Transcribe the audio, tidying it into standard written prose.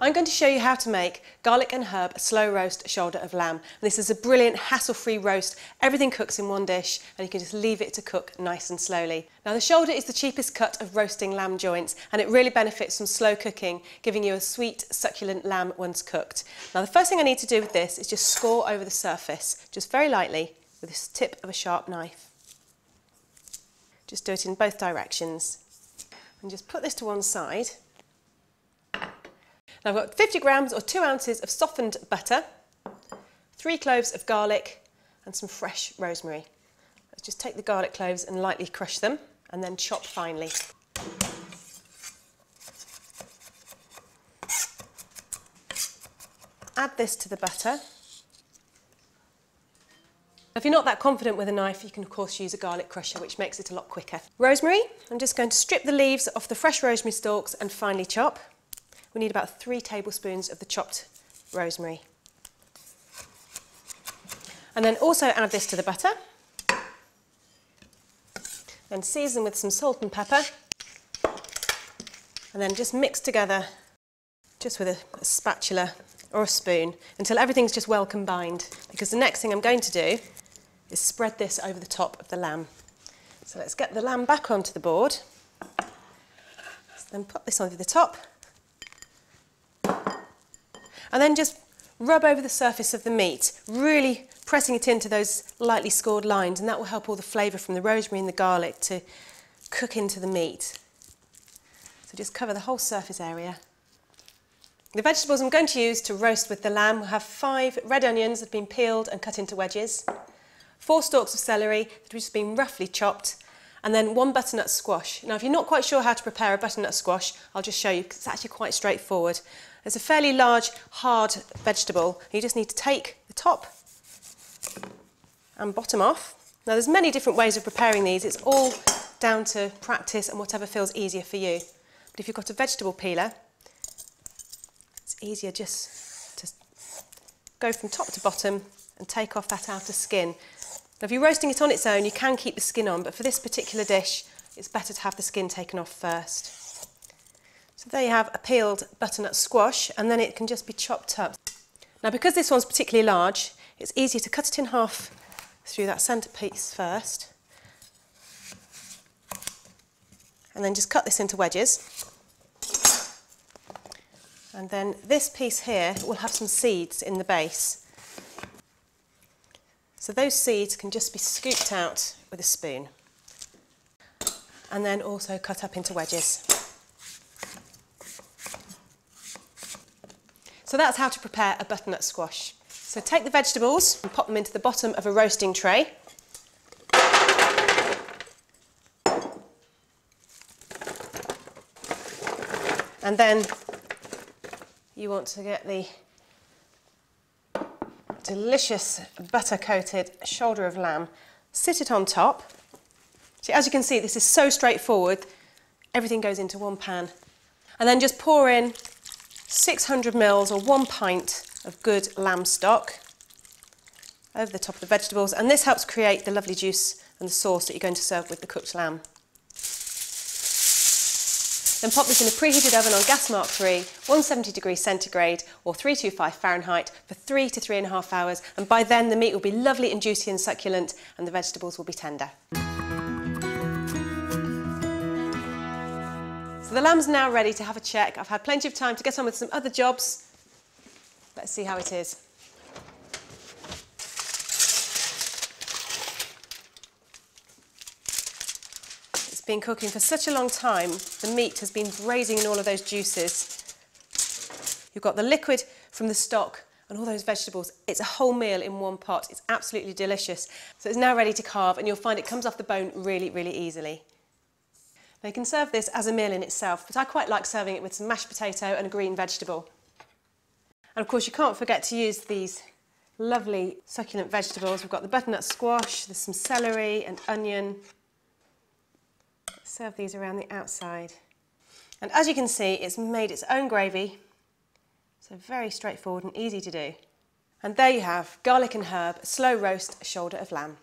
I'm going to show you how to make garlic and herb slow roast shoulder of lamb. This is a brilliant hassle-free roast. Everything cooks in one dish and you can just leave it to cook nice and slowly. Now the shoulder is the cheapest cut of roasting lamb joints and it really benefits from slow cooking, giving you a sweet, succulent lamb once cooked. Now the first thing I need to do with this is just score over the surface, just very lightly with the tip of a sharp knife. Just do it in both directions and just put this to one side. Now I've got 50 grams or 2 ounces of softened butter, 3 cloves of garlic and some fresh rosemary. Let's just take the garlic cloves and lightly crush them and then chop finely. Add this to the butter. If you're not that confident with a knife, you can of course use a garlic crusher, which makes it a lot quicker. Rosemary, I'm just going to strip the leaves off the fresh rosemary stalks and finely chop. We need about 3 tablespoons of the chopped rosemary. And then also add this to the butter. Then season with some salt and pepper. And then just mix together, just with a spatula or a spoon, until everything's just well combined. Because the next thing I'm going to do is spread this over the top of the lamb. So let's get the lamb back onto the board. So then put this over the top. And then just rub over the surface of the meat, really pressing it into those lightly scored lines, and that will help all the flavour from the rosemary and the garlic to cook into the meat. So just cover the whole surface area. The vegetables I'm going to use to roast with the lamb will have 5 red onions that have been peeled and cut into wedges, 4 stalks of celery that have just been roughly chopped, and then 1 butternut squash. Now if you're not quite sure how to prepare a butternut squash, I'll just show you because it's actually quite straightforward. It's a fairly large, hard vegetable. You just need to take the top and bottom off. Now there's many different ways of preparing these. It's all down to practice and whatever feels easier for you. But if you've got a vegetable peeler, it's easier just to go from top to bottom and take off that outer skin. Now if you're roasting it on its own, you can keep the skin on, but for this particular dish, it's better to have the skin taken off first. So there you have a peeled butternut squash, and then it can just be chopped up. Now because this one's particularly large, it's easier to cut it in half through that centre piece first. And then just cut this into wedges. And then this piece here will have some seeds in the base. So those seeds can just be scooped out with a spoon. And then also cut up into wedges. So that's how to prepare a butternut squash. So take the vegetables and pop them into the bottom of a roasting tray. And then you want to get the delicious butter-coated shoulder of lamb, sit it on top. See, as you can see, this is so straightforward. Everything goes into one pan. And then just pour in 600 ml or 1 pint of good lamb stock over the top of the vegetables, and this helps create the lovely juice and the sauce that you're going to serve with the cooked lamb. Then pop this in a preheated oven on gas mark 3, 170 degrees centigrade or 325 Fahrenheit for 3 to 3.5 hours, and by then the meat will be lovely and juicy and succulent and the vegetables will be tender. So the lamb's now ready to have a check. I've had plenty of time to get on with some other jobs. Let's see how it is. It's been cooking for such a long time, the meat has been braising in all of those juices. You've got the liquid from the stock and all those vegetables. It's a whole meal in one pot. It's absolutely delicious. So it's now ready to carve, and you'll find it comes off the bone really, really easily. Now you can serve this as a meal in itself, but I quite like serving it with some mashed potato and a green vegetable. And of course you can't forget to use these lovely succulent vegetables. We've got the butternut squash, there's some celery and onion. Serve these around the outside. And as you can see, it's made its own gravy, so very straightforward and easy to do. And there you have garlic and herb, slow roast shoulder of lamb.